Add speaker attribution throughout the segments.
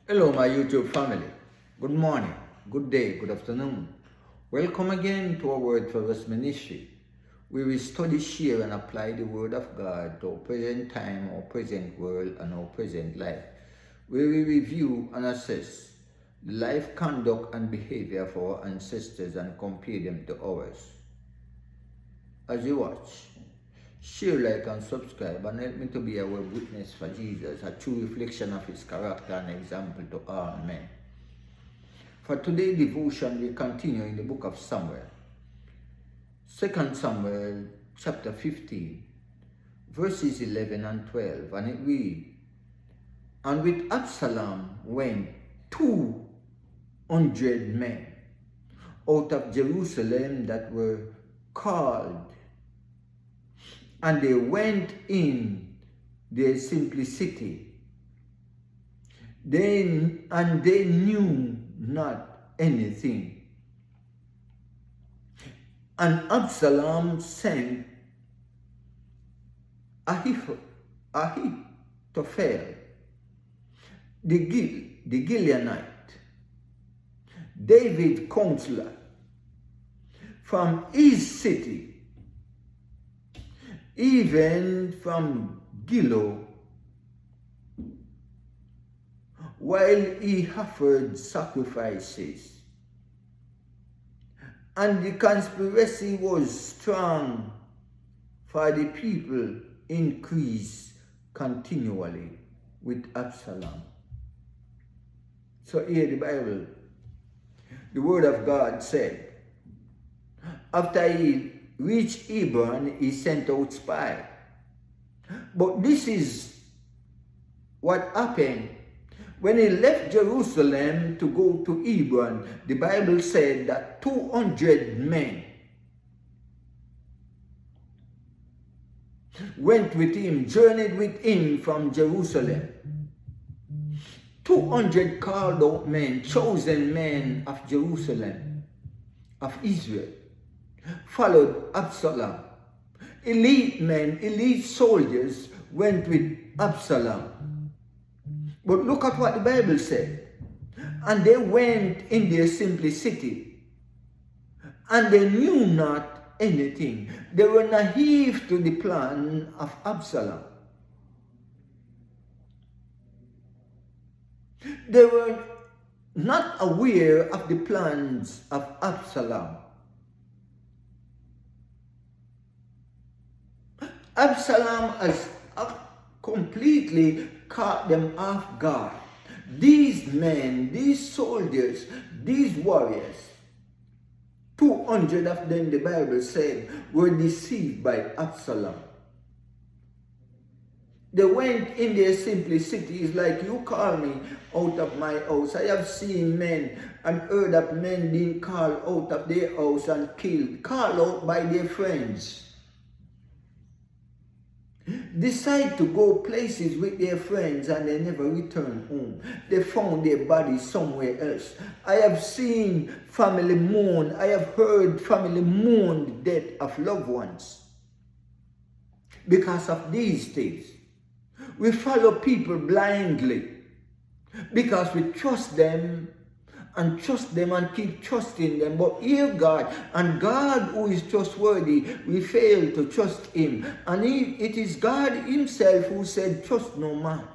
Speaker 1: Hello, my YouTube family. Good morning, good day, good afternoon. Welcome again to our Word for Us ministry, where we study, share, and apply the Word of God to our present time, our present world, and our present life, where we review and assess the life, conduct, and behavior of our ancestors and compare them to ours. As you watch, share, like, and subscribe, and help me to be a witness for Jesus, a true reflection of his character and example to all men. For today's devotion, we continue in the book of Samuel. 2 Samuel chapter 15, verses 11 and 12, and it reads, "And with Absalom went 200 men out of Jerusalem that were called, and they went in their simplicity. They knew not anything. And Absalom sent Ahithophel, the Gileonite, David's counselor, from his city, even from Gilo, while he offered sacrifices. And the conspiracy was strong, for the people increased continually with Absalom." So here the Bible, the Word of God said, after he reached Hebron, he sent out spies. But this is what happened. When he left Jerusalem to go to Hebron, the Bible said that 200 men went with him, journeyed with him from Jerusalem. 200 called out men, chosen men of Jerusalem, of Israel, followed Absalom. Elite men, elite soldiers went with Absalom. But look at what the Bible said. And they went in their simplicity, and they knew not anything. They were naive to the plan of Absalom. They were not aware of the plans of Absalom. Absalom has completely caught them off guard. These men, these soldiers, these warriors, 200 of them, the Bible said, were deceived by Absalom. They went in their simplicity. It's like, you call me out of my house. I have seen men and heard of men being called out of their house and killed, called out by their friends. Decide to go places with their friends and they never return home. They found their bodies somewhere else. I have seen family mourn. I have heard family mourn the death of loved ones because of these things. We follow people blindly because we trust them and keep trusting them. But here God, and God who is trustworthy, we fail to trust him. And it is God himself who said, "Trust no man."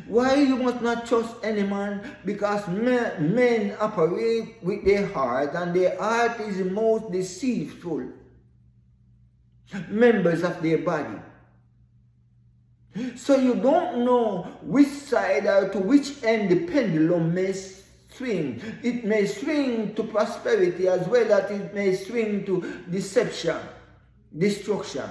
Speaker 1: Why you must not trust any man? Because men operate with their heart, and their heart is the most deceitful members of their body. So you don't know which side or to which end the pendulum may swing. It may swing to prosperity as well as it may swing to deception, destruction.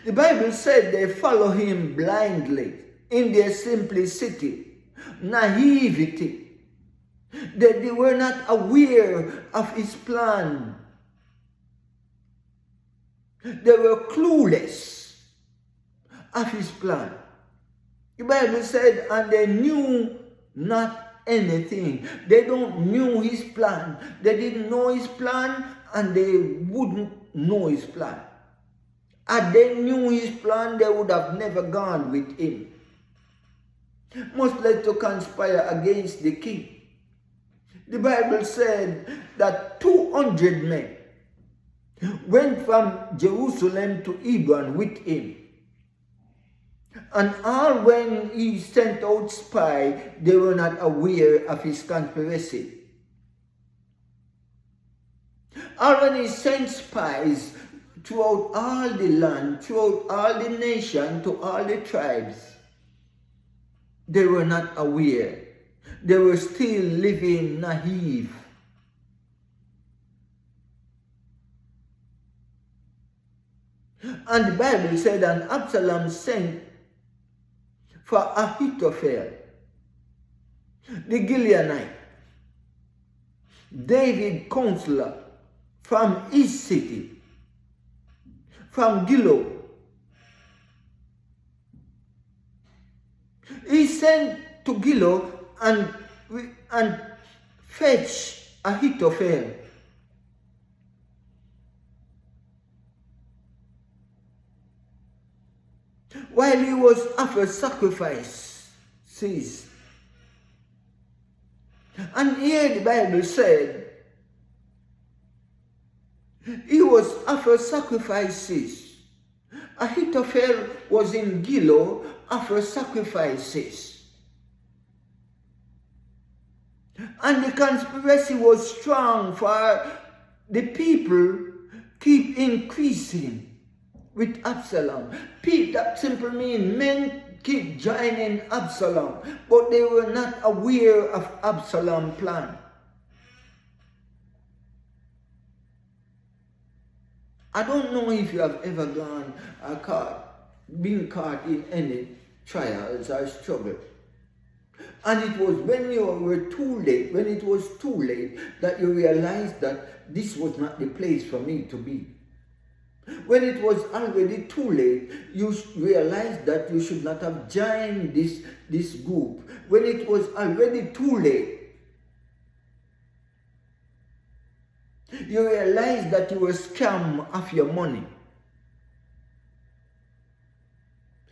Speaker 1: The Bible said they follow him blindly in their simplicity, naivety. They were not aware of his plan. They were clueless of his plan. The Bible said, and they knew not anything. They don't knew his plan. They didn't know his plan, and they wouldn't know his plan. Had they knew his plan, they would have never gone with him. Most led to conspire against the king. The Bible said that 200 men went from Jerusalem to Hebron with him. And all when he sent out spies, they were not aware of his conspiracy. All when he sent spies throughout all the land, throughout all the nation, to all the tribes, they were not aware. They were still living naive. And the Bible said, and Absalom sent for Ahithophel, the Gileonite, David's counselor, from his city, from Gilo. He sent to Gilo and fetched Ahithophel. While he was offered sacrifices. And here the Bible said, he was offered sacrifices. Ahithophel was in Gilo, offered sacrifices. And the conspiracy was strong, for the people keep increasing with Absalom. That simply means men keep joining Absalom, but they were not aware of Absalom's plan. I don't know if you have ever been caught in any trials or struggle. And it was when you were too late, when it was too late, that you realized that this was not the place for me to be. When it was already too late, you realized that you should not have joined this group. When it was already too late, you realized that you were scammed of your money.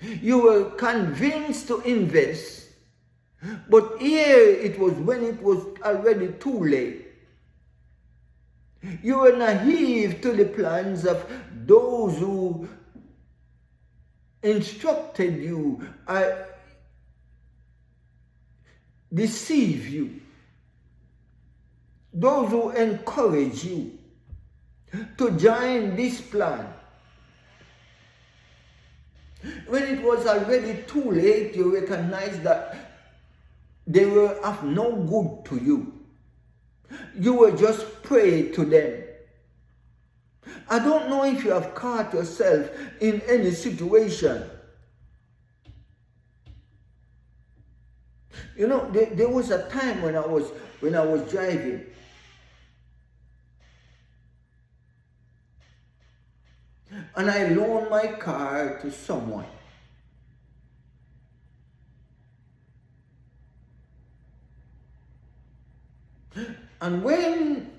Speaker 1: You were convinced to invest, but here it was when it was already too late. You were naive to the plans of those who instructed you or deceive you. Those who encourage you to join this plan. When it was already too late, you recognized that they were of no good to you. You were just prey to them. I don't know if you have caught yourself in any situation. You know, there was a time when I was driving. And I loaned my car to someone. And when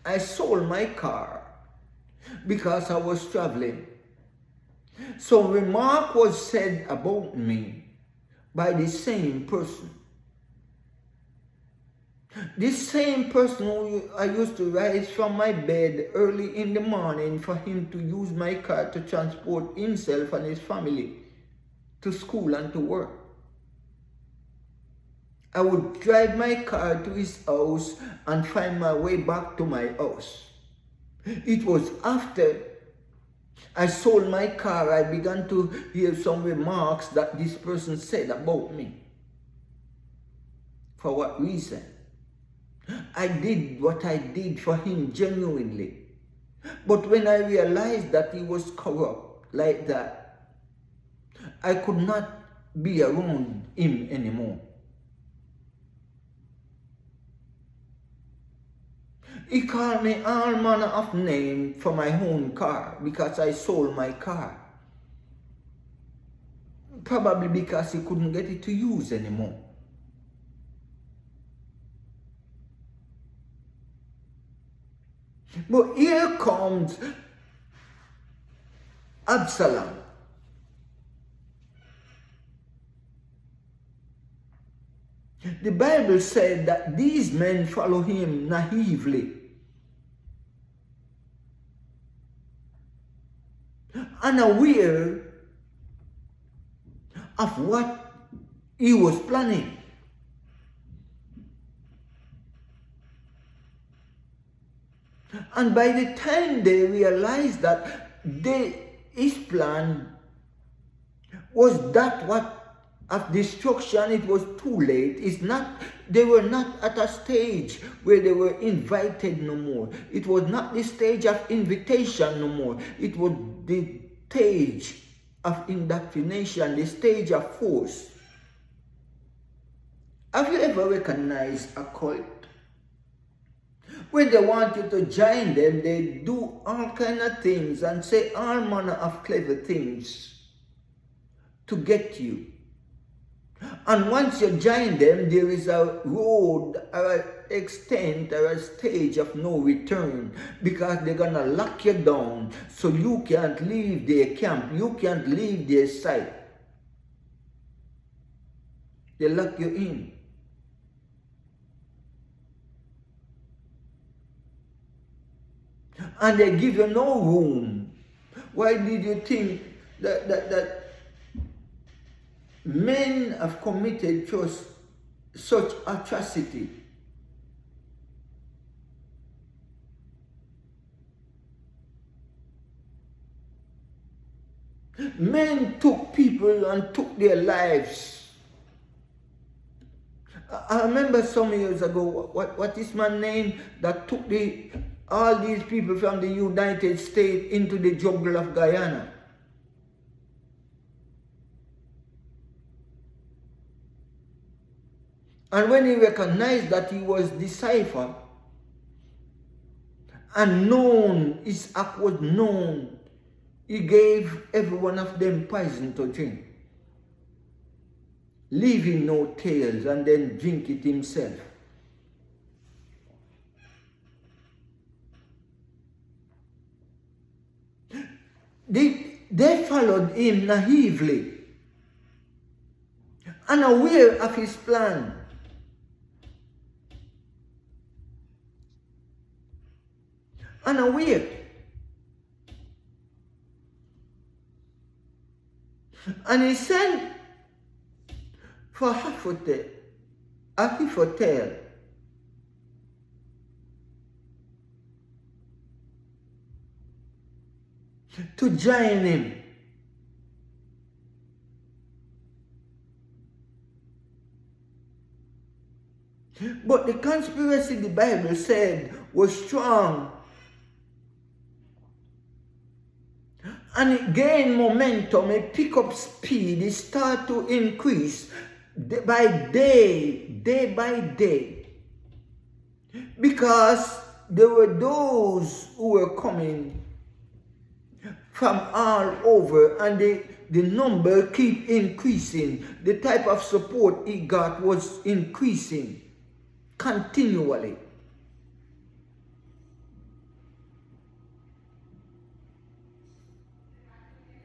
Speaker 1: I sold my car, because I was traveling, some remark was said about me by the same person. This same person who I used to rise from my bed early in the morning for him to use my car to transport himself and his family to school and to work. I would drive my car to his house and find my way back to my house. It was after I sold my car, I began to hear some remarks that this person said about me. For what reason? I did what I did for him genuinely. But when I realized that he was corrupt like that, I could not be around him anymore. He called me all manner of names for my own car because I sold my car. Probably because he couldn't get it to use anymore. But here comes Absalom. The Bible said that these men follow him naively, unaware of what he was planning. And by the time they realized that his plan was that what of destruction, it was too late. They were not at a stage where they were invited no more. It was not the stage of invitation no more. It was the stage of indoctrination, the stage of force. Have you ever recognized a cult? When they want you to join them, they do all kind of things and say all manner of clever things to get you. And once you join them, there is a road or an extent or a stage of no return, because they're going to lock you down so you can't leave their camp, you can't leave their site. They lock you in. And they give you no room. Why did you think that men have committed just such atrocity? Men took people and took their lives. I remember some years ago, what is my name, that took all these people from the United States into the jungle of Guyana. And when he recognized that he was the cipher, and known, his act was known, he gave every one of them poison to drink, leaving no tails, and then drink it himself. They followed him naively, unaware of his plan. Unaware. And he sent for Ahithophel, to join him. But the conspiracy, the Bible said, was strong. And it gained momentum, it picked up speed, it started to increase day by day. Because there were those who were coming from all over, and the number keep increasing. The type of support he got was increasing continually.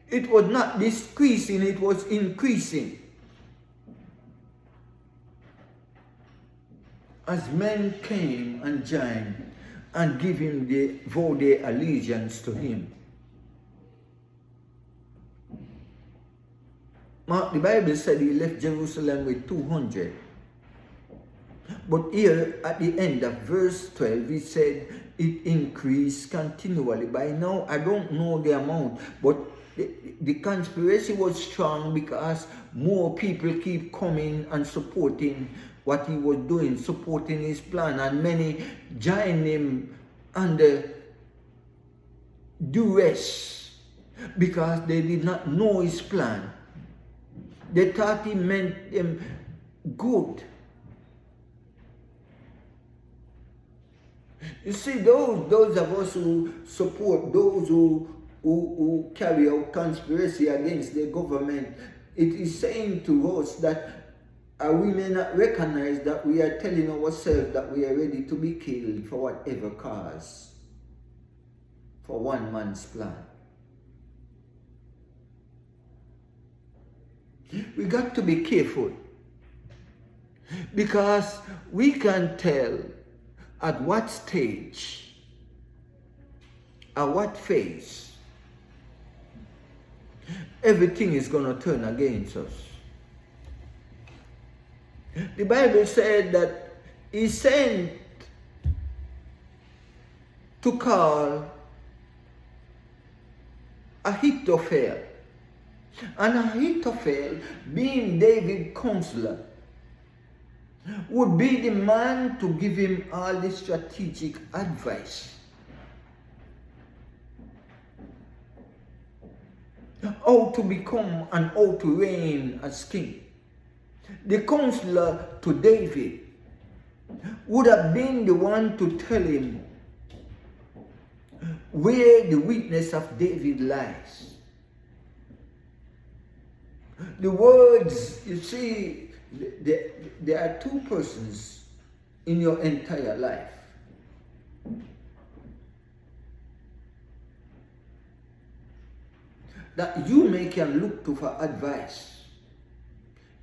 Speaker 1: It was not decreasing, it was increasing. As men came and joined and vowed their allegiance to him. The Bible said he left Jerusalem with 200. But here at the end of verse 12, he said it increased continually. By now, I don't know the amount, but the conspiracy was strong because more people keep coming and supporting what he was doing, supporting his plan, and many joined him under duress because they did not know his plan. They thought he meant them good. You see, those of us who support those who carry out conspiracy against the government, it is saying to us that we may not recognize that we are telling ourselves that we are ready to be killed for whatever cause, for one man's plan. We got to be careful, because we can tell at what stage, at what phase, everything is going to turn against us. The Bible said that he sent to call Ahithophel. And Ahithophel, being David's counselor, would be the man to give him all the strategic advice. How to become and how to reign as king. The counselor to David would have been the one to tell him where the weakness of David lies. The words, you see, there are two persons in your entire life. That you can look to for advice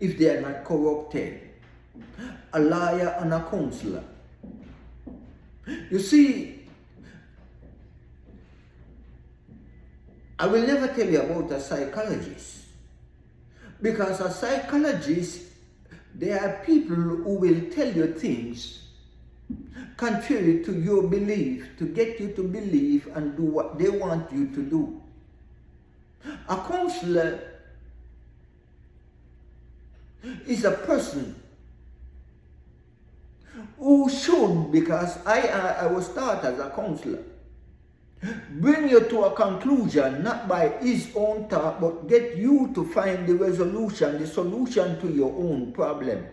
Speaker 1: if they are not corrupted. A liar and a counselor. You see, I will never tell you about a psychologist, because a psychologist, there are people who will tell you things contrary to your belief, to get you to believe and do what they want you to do. A counselor is a person who should, because I was taught as a counselor, bring you to a conclusion, not by his own thought, but get you to find the resolution, the solution to your own problem.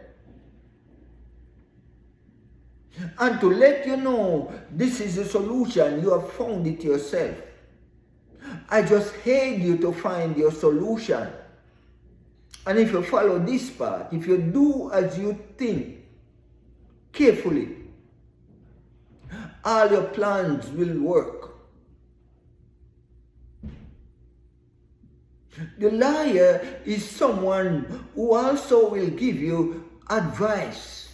Speaker 1: And to let you know this is the solution, you have found it yourself. I just aid you to find your solution. And if you follow this path, if you do as you think carefully, all your plans will work. The liar is someone who also will give you advice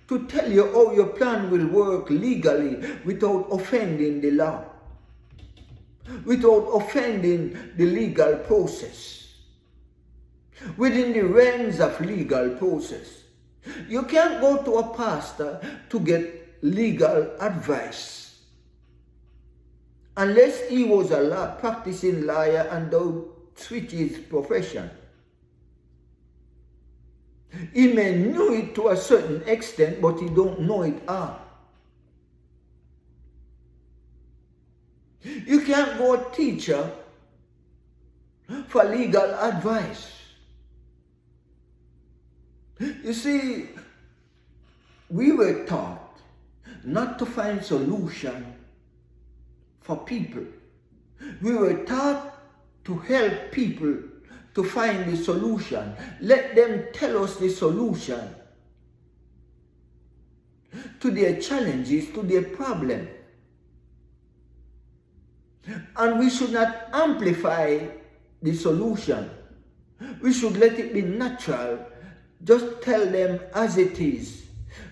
Speaker 1: to tell you how your plan will work legally without offending the law, without offending the legal process, within the realms of legal process. You can't go to a pastor to get legal advice unless he was a practicing liar and don't switch his profession. He may know it to a certain extent, but he don't know it all. You can't go to a teacher for legal advice. You see, we were taught not to find solution for people. We were taught to help people to find the solution. Let them tell us the solution to their challenges, to their problem. And we should not amplify the solution. We should let it be natural. Just tell them as it is.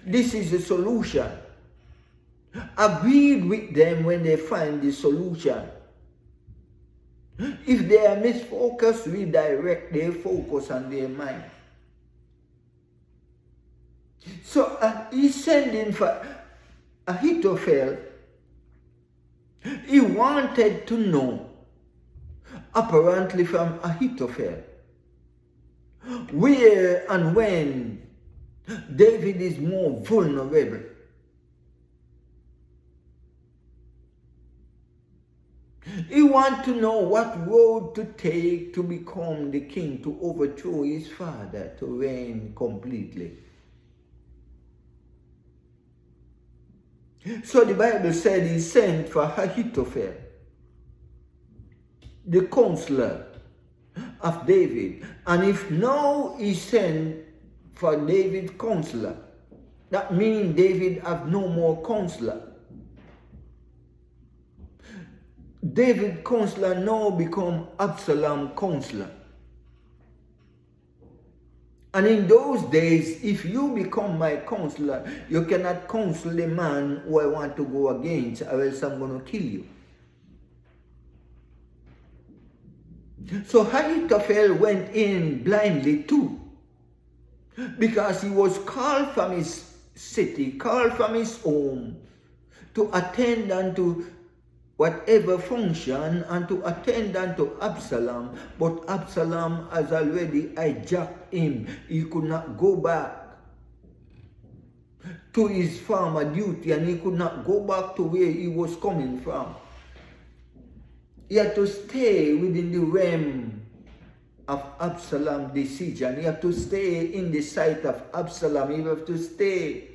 Speaker 1: This is the solution. Agreed with them when they find the solution. If they are misfocused, redirect their focus on their mind. So he's sending for Ahithophel. He wanted to know, apparently from Ahithophel, where and when David is more vulnerable. He wants to know what road to take to become the king, to overthrow his father, to reign completely. So the Bible said he sent for Ahithophel, the counselor of David. And if now he sent for David's counselor, that means David have no more counselor. David counselor now become Absalom counselor. And in those days, if you become my counselor, you cannot counsel the man who I want to go against, or else I'm going to kill you. So Ahithophel went in blindly too, because he was called from his city, called from his home, to attend unto whatever function and to attend unto Absalom. But Absalom has already hijacked him. He could not go back to his former duty, and he could not go back to where he was coming from. He had to stay within the realm of Absalom's decision. He had to stay in the sight of Absalom. He had to stay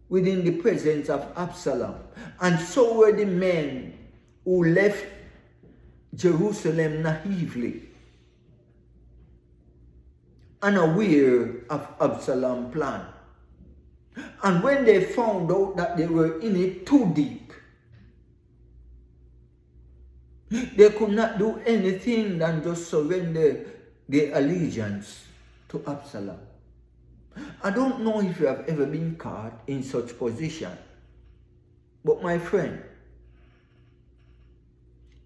Speaker 1: within the presence of Absalom. And so were the men who left Jerusalem naively, unaware of Absalom's plan. And when they found out that they were in it too deep, they could not do anything than just surrender their allegiance to Absalom. I don't know if you have ever been caught in such position, but my friend,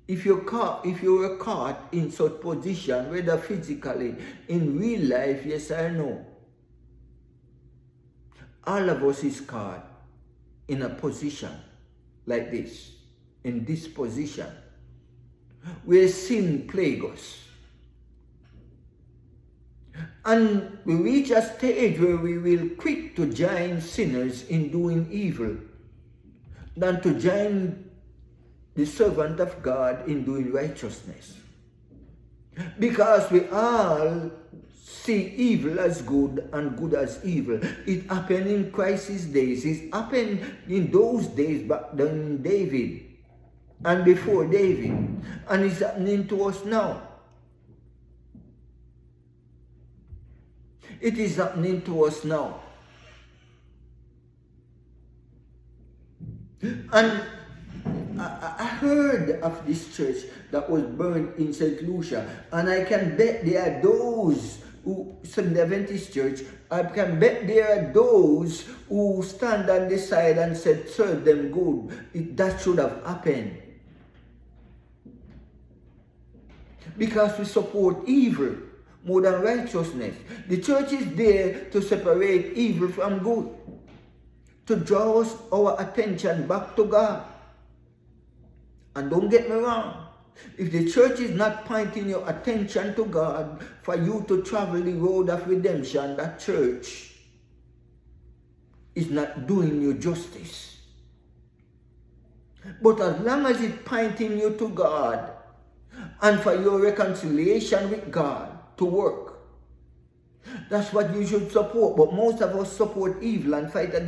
Speaker 1: if you were caught in such position, whether physically, in real life, yes or no, all of us is caught in a position like this, in this position, where sin plagues us. And we reach a stage where we will quick to join sinners in doing evil than to join the servant of God in doing righteousness. Because we all see evil as good and good as evil. It happened in Christ's days. It happened in those days back then David and before David. And it's happening to us now. It is happening to us now. And I heard of this church that was burned in St. Lucia, and I can bet there are those who, Seventh-day Adventist Church, I can bet there are those who stand on the side and said, serve them good. That should have happened. Because we support evil more than righteousness. The church is there to separate evil from good, to draw our attention back to God. And don't get me wrong, if the church is not pointing your attention to God for you to travel the road of redemption, that church is not doing you justice. But as long as it's pointing you to God and for your reconciliation with God to work, that's what you should support. But most of us support evil and fight against